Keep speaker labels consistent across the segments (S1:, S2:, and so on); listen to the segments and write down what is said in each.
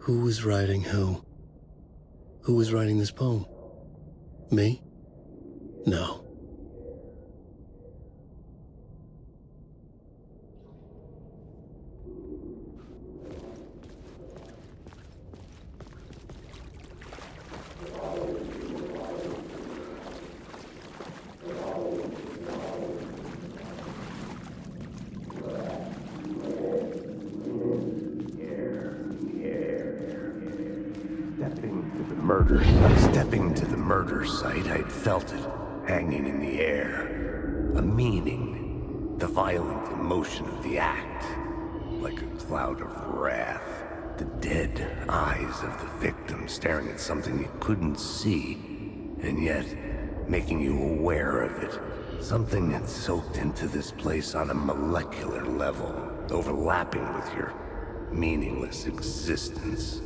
S1: Who was writing who? Who was writing this poem? Me? No.
S2: Stepping to the murder site, I'd felt it, hanging in the air. A meaning, the violent emotion of the act, like a cloud of wrath. The dead eyes of the victim staring at something you couldn't see, and yet making you aware of it. Something had soaked into this place on a molecular level, overlapping with your meaningless existence.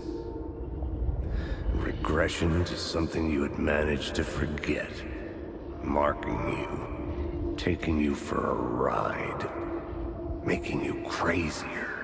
S2: Regression to something you had managed to forget. Marking you. Taking you for a ride. Making you crazier.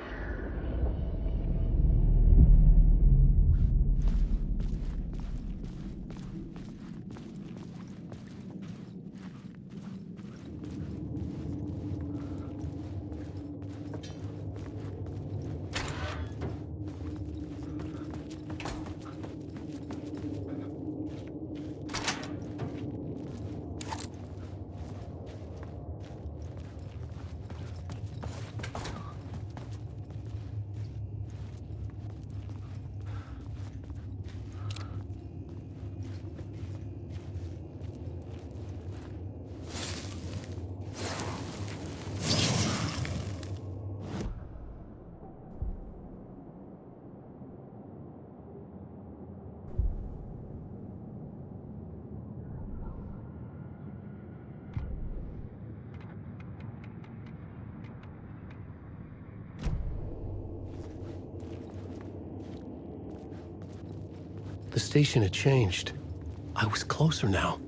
S1: The station had changed. I was closer now.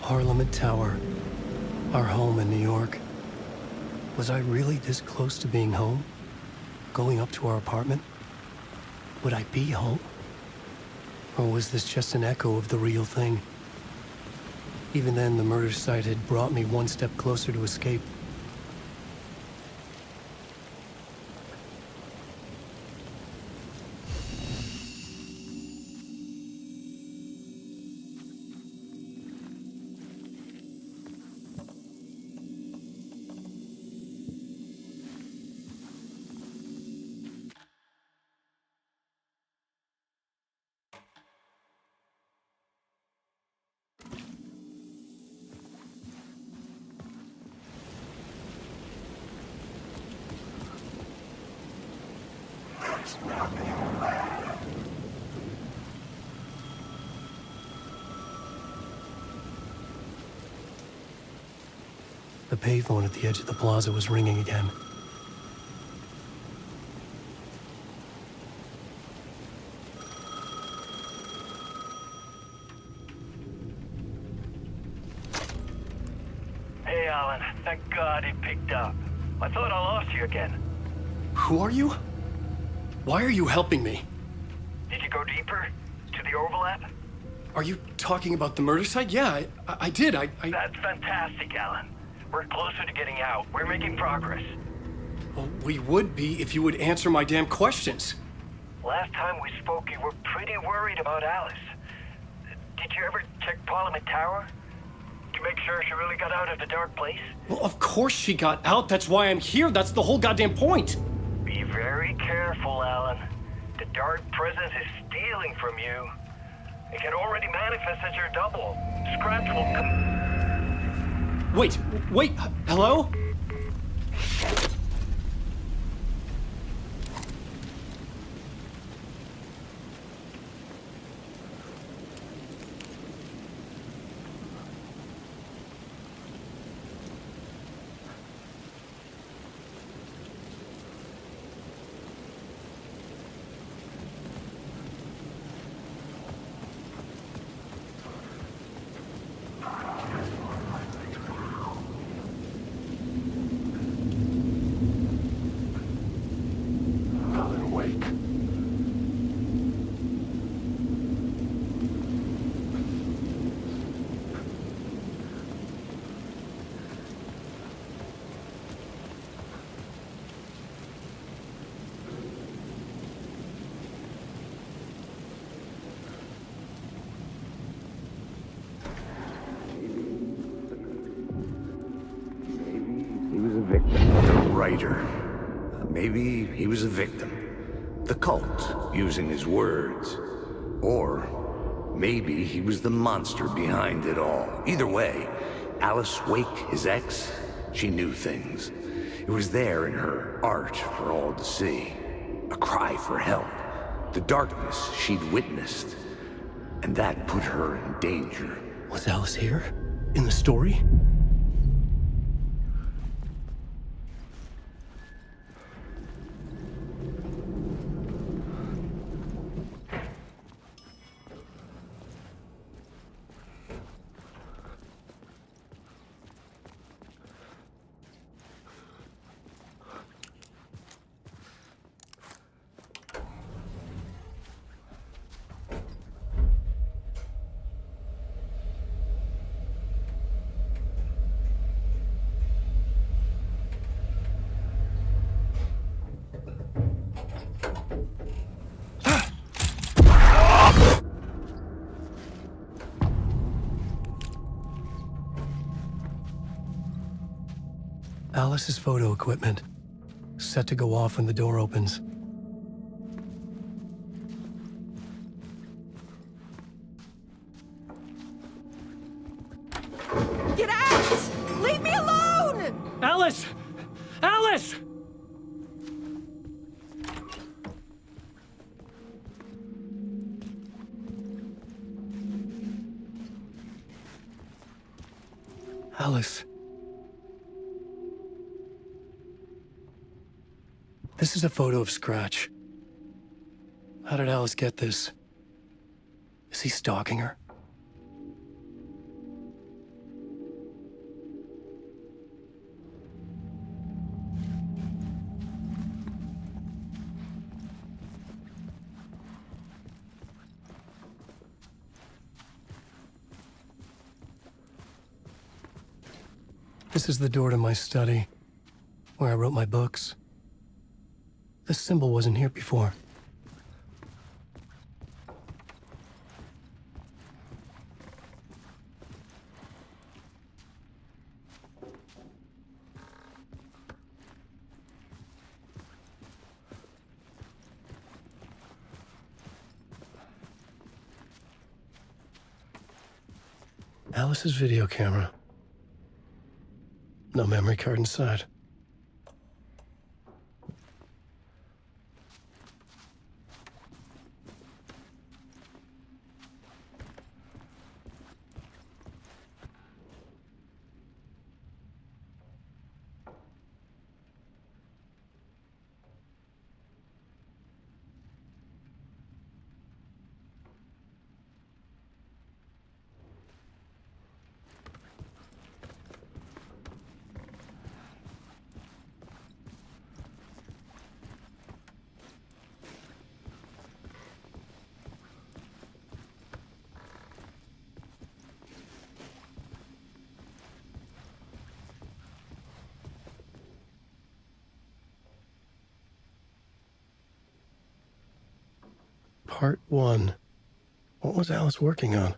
S1: Parliament Tower, our home in New York. Was I really this close to being home? Going up to our apartment? Would I be home? Or was this just an echo of the real thing? Even then, the murder site had brought me one step closer to escape. The payphone at the edge of the plaza was ringing again.
S3: Hey, Alan. Thank God he picked up. I thought I lost you again.
S1: Who are you? Why are you helping me?
S3: Did you go deeper? To the overlap?
S1: Are you talking about the murder site? Yeah, I did.
S3: That's fantastic, Alan. We're closer to getting out. We're making progress.
S1: Well, we would be if you would answer my damn questions.
S3: Last time we spoke, you were pretty worried about Alice. Did you ever check Parliament Tower? make sure she really got out of the dark place?
S4: Well, of course she got out. That's why I'm here. That's the whole goddamn point.
S3: Be very careful, Alan. The dark presence is stealing from you. It can already manifest as your double. Scratch will come.
S4: Wait, hello?
S2: The writer. Maybe he was a victim. The cult, using his words. Or maybe he was the monster behind it all. Either way, Alice Wake, his ex, she knew things. It was there in her art for all to see. A cry for help. The darkness she'd witnessed. And that put her in danger.
S1: Was Alice here? In the story? Alice's photo equipment, set to go off when the door opens.
S5: Get out! Leave me alone!
S4: Alice! Alice!
S1: Alice. This is a photo of Scratch. How did Alice get this? Is he stalking her? This is the door to my study, where I wrote my books. This symbol wasn't here before. Alice's video camera. No memory card inside. Part 1. What was Alice working on?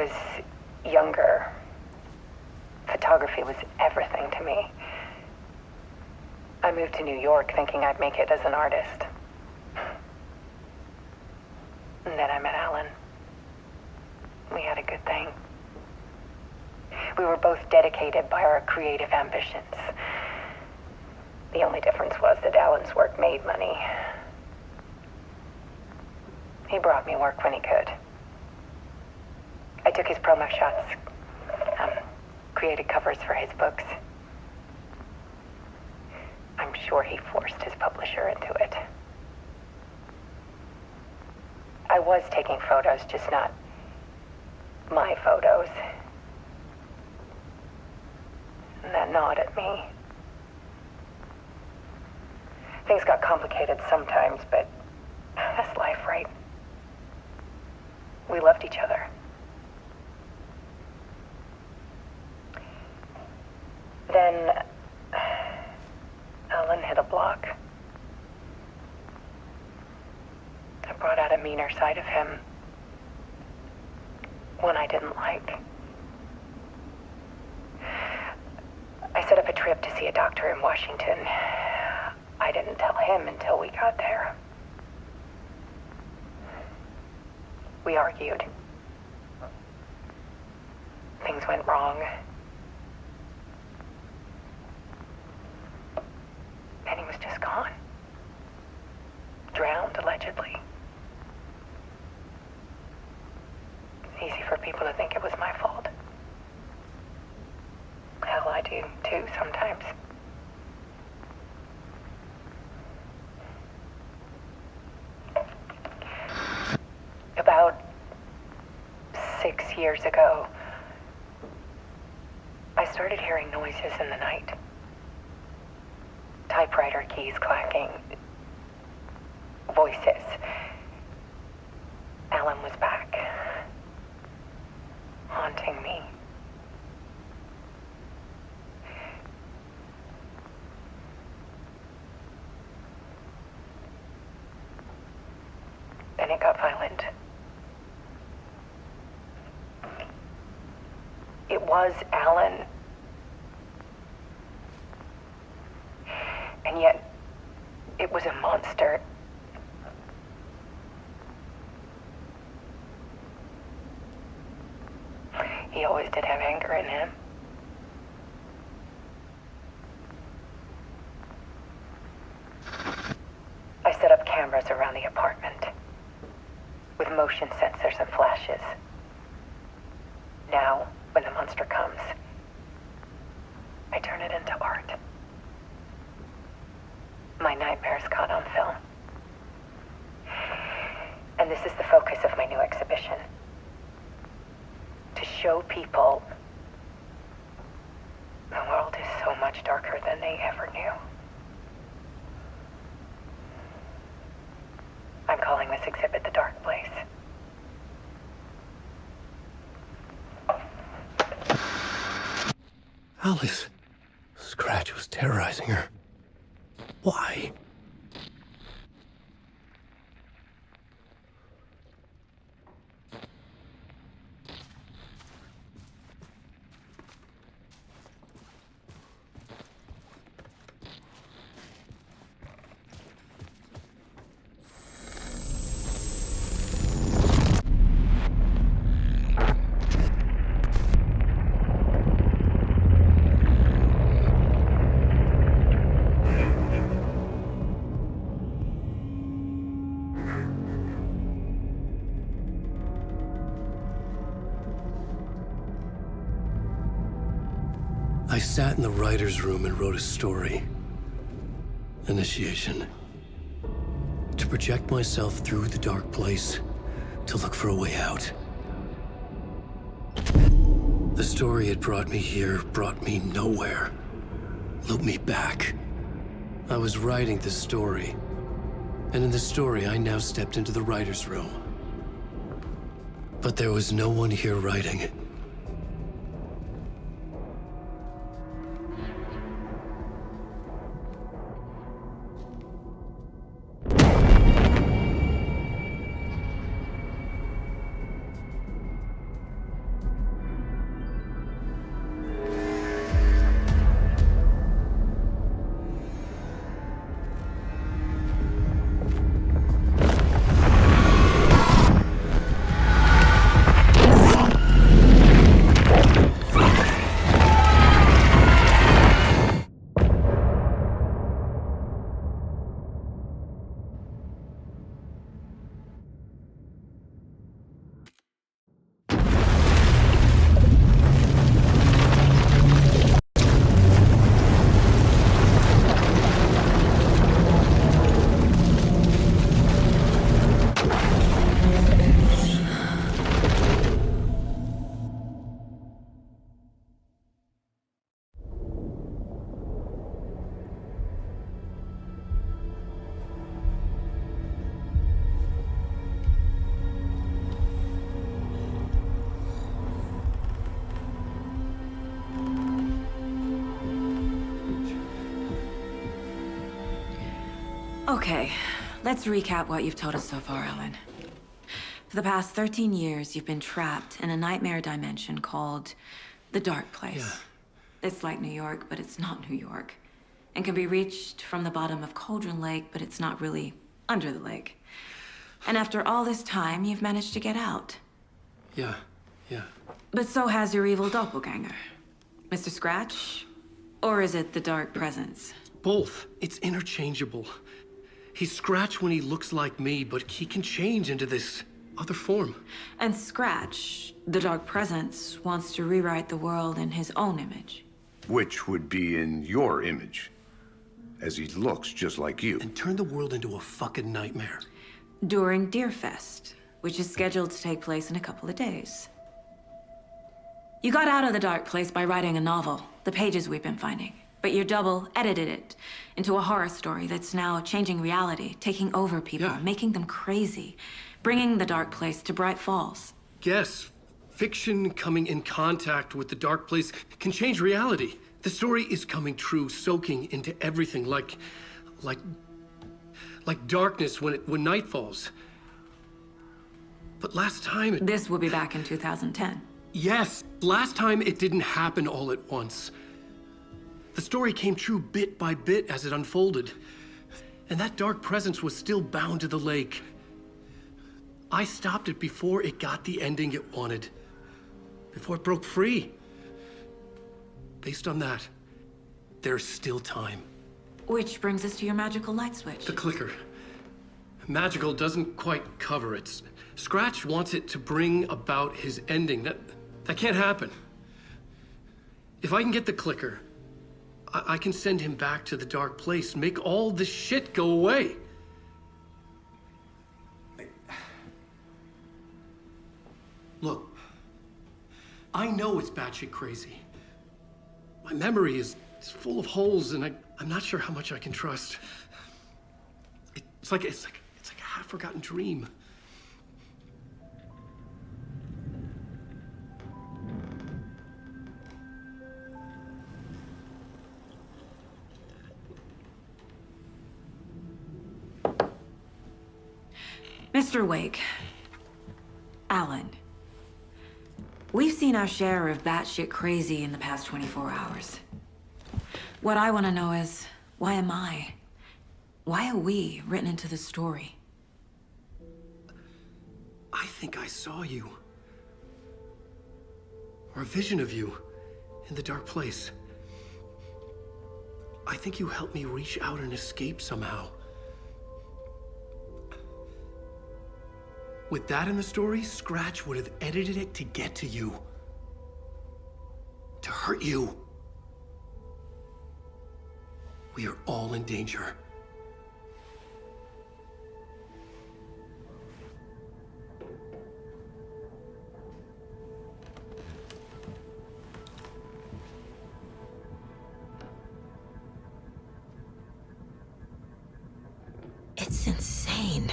S6: was younger, photography was everything to me. I moved to New York thinking I'd make it as an artist. And then I met Alan. We had a good thing. We were both dedicated by our creative ambitions. The only difference was that Alan's work made money. He brought me work when he could. I took his promo shots, created covers for his books. I'm sure he forced his publisher into it. I was taking photos, just not my photos. And that gnawed at me. Things got complicated sometimes, but that's life, right? We loved each other. Then Alan hit a block. I brought out a meaner side of him. One I didn't like. I set up a trip to see a doctor in Washington. I didn't tell him until we got there. We argued. Things went wrong. And he was just gone. Drowned, allegedly. It's easy for people to think it was my fault. Hell, I do too sometimes. About 6 years ago, I started hearing noises in the night. Typewriter keys clacking. Voices. Alan was back. Haunting me. Then it got violent. It was Alan. And yet, it was a monster. He always did have anger in him. I set up cameras around the apartment with motion sensors and flashes. Now, when the monster comes, I turn it into art. My nightmares caught on film. And this is the focus of my new exhibition. To show people the world is so much darker than they ever knew. I'm calling this exhibit The Dark Place.
S1: Alice. Scratch was terrorizing her. Why? I sat in the writer's room and wrote a story. Initiation. To project myself through the dark place, to look for a way out. The story had brought me here, brought me nowhere. Looped me back. I was writing the story. And in the story, I now stepped into the writer's room. But there was no one here writing it.
S7: Okay, let's recap what you've told us so far, Alan. For the past 13 years, you've been trapped in a nightmare dimension called the Dark Place.
S1: Yeah.
S7: It's like New York, but it's not New York. And can be reached from the bottom of Cauldron Lake, but it's not really under the lake. And after all this time, you've managed to get out.
S1: Yeah.
S7: But so has your evil doppelganger. Mr. Scratch? Or is it the Dark Presence?
S1: Both. It's interchangeable. He's Scratch when he looks like me, but he can change into this other form.
S7: And Scratch, the Dark Presence, wants to rewrite the world in his own image.
S2: Which would be in your image, as he looks just like you.
S1: And turn the world into a fucking nightmare.
S7: During Deerfest, which is scheduled to take place in a couple of days. You got out of the Dark Place by writing a novel, the pages we've been finding. But your double edited it into a horror story that's now changing reality, taking over people,
S1: Yeah.
S7: making them crazy, bringing the Dark Place to Bright Falls.
S1: Yes, fiction coming in contact with the Dark Place can change reality. The story is coming true, soaking into everything like darkness when night falls. But last time
S7: This will be back in 2010.
S1: Yes, last time it didn't happen all at once. The story came true bit by bit as it unfolded. And that dark presence was still bound to the lake. I stopped it before it got the ending it wanted. Before it broke free. Based on that, there's still time.
S7: Which brings us to your magical light switch.
S1: The clicker. Magical doesn't quite cover it. Scratch wants it to bring about his ending. That can't happen. If I can get the clicker, I can send him back to the Dark Place, make all this shit go away. Look, I know it's batshit crazy. My memory is full of holes, and I'm not sure how much I can trust. It's like a half-forgotten dream.
S7: Mr. Wake. Alan. We've seen our share of batshit crazy in the past 24 hours. What I want to know is, why am I? Why are we written into the story?
S1: I think I saw you. Or a vision of you in the Dark Place. I think you helped me reach out and escape somehow. With that in the story, Scratch would have edited it to get to you. To hurt you. We are all in danger.
S7: It's insane.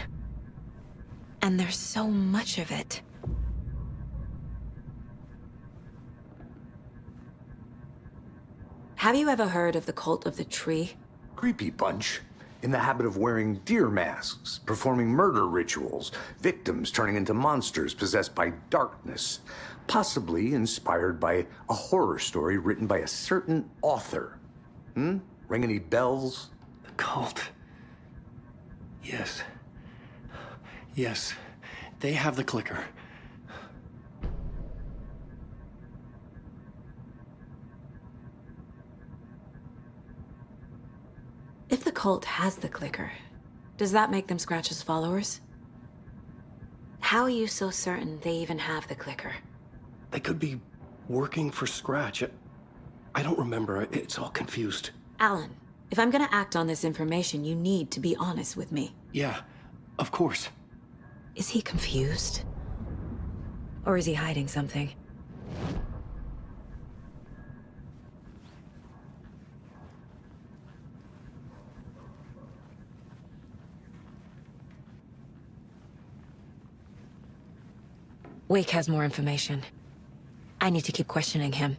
S7: And there's so much of it. Have you ever heard of the Cult of the Tree?
S2: Creepy bunch. In the habit of wearing deer masks, performing murder rituals, victims turning into monsters possessed by darkness, possibly inspired by a horror story written by a certain author. Ring any bells?
S1: The cult. Yes. Yes. They have the clicker.
S7: If the cult has the clicker, does that make them Scratch's followers? How are you so certain they even have the clicker?
S1: They could be working for Scratch. I don't remember. It's all confused.
S7: Alan, if I'm gonna act on this information, you need to be honest with me.
S1: Yeah, of course.
S7: Is he confused? Or is he hiding something? Wake has more information. I need to keep questioning him.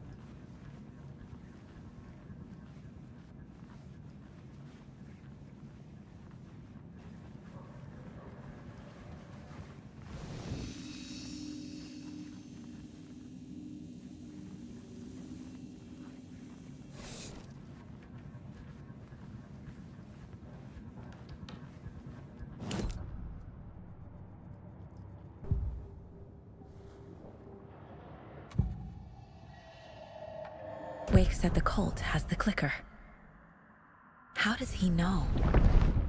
S7: said the cult has the clicker. How does he know?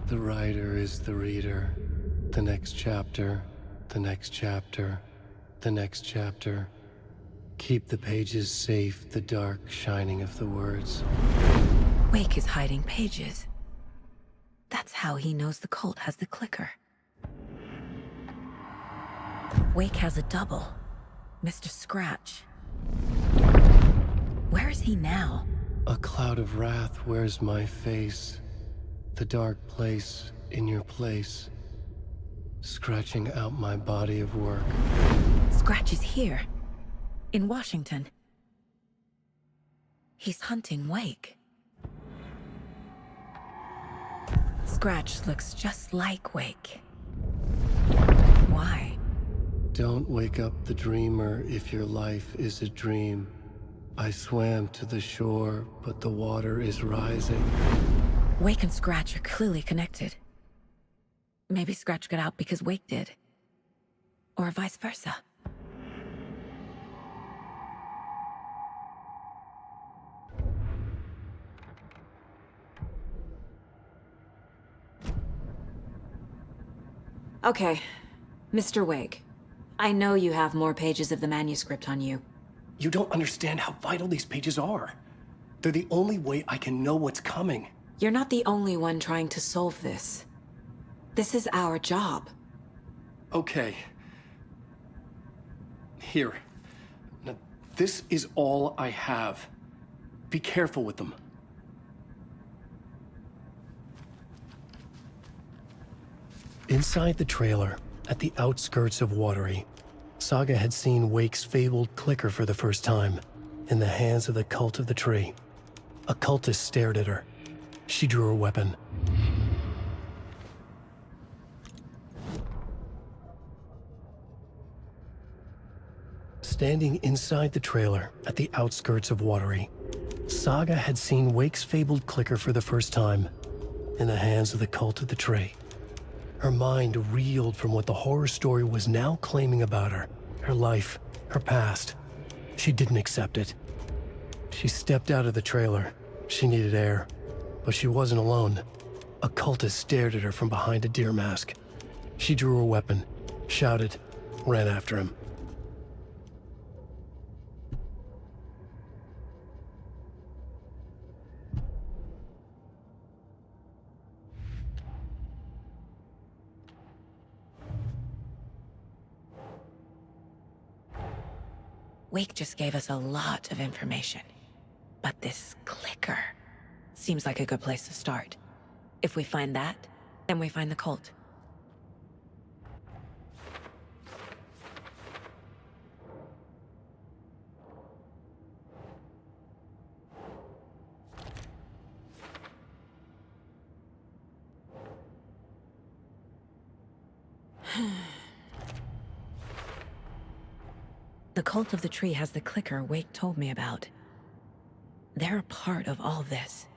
S1: The writer is the reader. The next chapter, the next chapter, the next chapter. Keep the pages safe, the dark shining of the words.
S7: Wake is hiding pages. That's how he knows the cult has the clicker. Wake has a double, Mr. Scratch. Where is he now?
S1: A cloud of wrath wears my face. The dark place in your place. Scratching out my body of work.
S7: Scratch is here, in Washington. He's hunting Wake. Scratch looks just like Wake. Why?
S1: Don't wake up the dreamer if your life is a dream. I swam to the shore, but the water is rising.
S7: Wake and Scratch are clearly connected. Maybe Scratch got out because Wake did. Or vice versa. Okay, Mr. Wake. I know you have more pages of the manuscript on you.
S4: You don't understand how vital these pages are. They're the only way I can know what's coming.
S7: You're not the only one trying to solve this. This is our job.
S4: Okay. Here. Now, this is all I have. Be careful with them.
S1: Inside the trailer, at the outskirts of Watery, Saga had seen Wake's fabled clicker for the first time, in the hands of the Cult of the Tree. A cultist stared at her. She drew her weapon. Standing inside the trailer, at the outskirts of Watery, Saga had seen Wake's fabled clicker for the first time, in the hands of the Cult of the Tree. Her mind reeled from what the horror story was now claiming about her. Her life, her past. She didn't accept it. She stepped out of the trailer. She needed air. But she wasn't alone. A cultist stared at her from behind a deer mask. She drew her weapon, shouted, ran after him.
S7: Wake just gave us a lot of information. But this clicker seems like a good place to start. If we find that, then we find the cult. The Cult of the Tree has the clicker Wake told me about. They're a part of all this.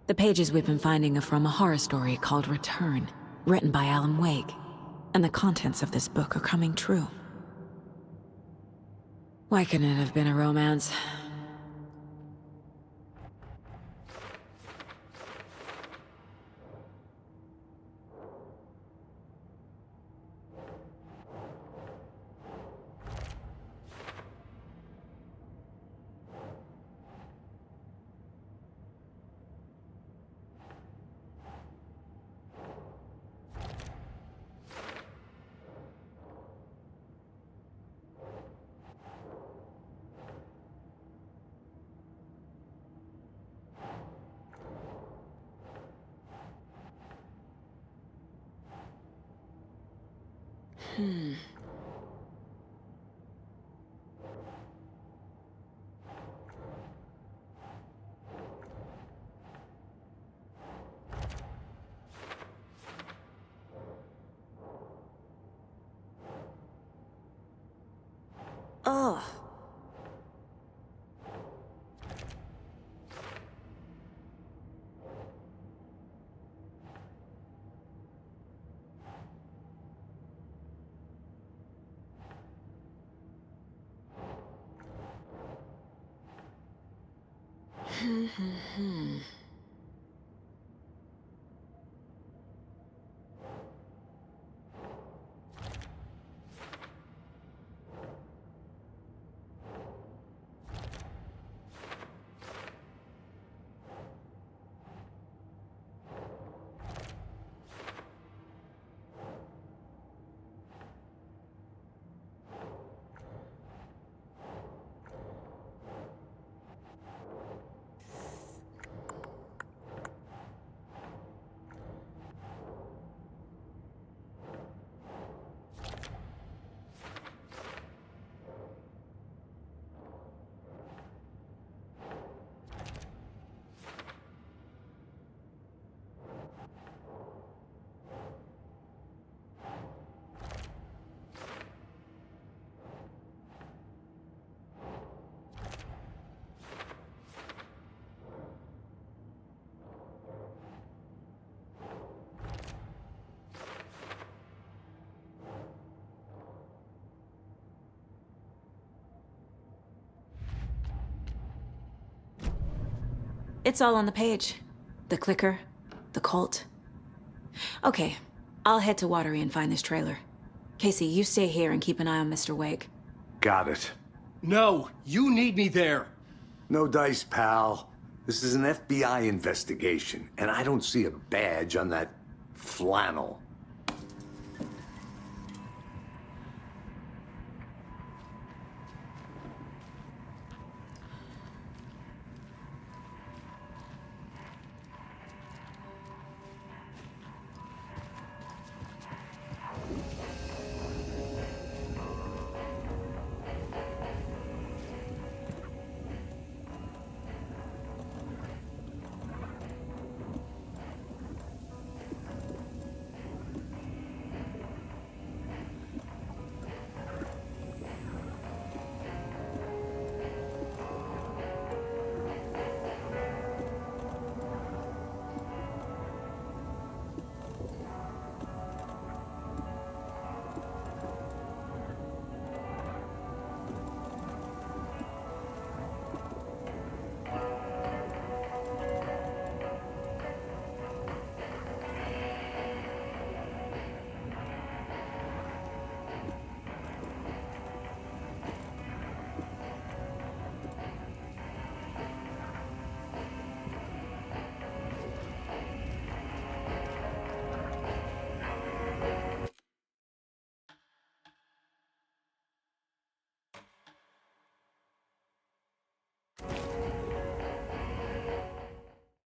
S7: The pages we've been finding are from a horror story called Return, written by Alan Wake. And the contents of this book are coming true. Why couldn't it have been a romance? Ugh. It's all on the page. The clicker, the cult. Okay, I'll head to Watery and find this trailer. Casey, you stay here and keep an eye on Mr. Wake.
S2: Got it.
S4: No, you need me there.
S2: No dice, pal. This is an FBI investigation, and I don't see a badge on that flannel.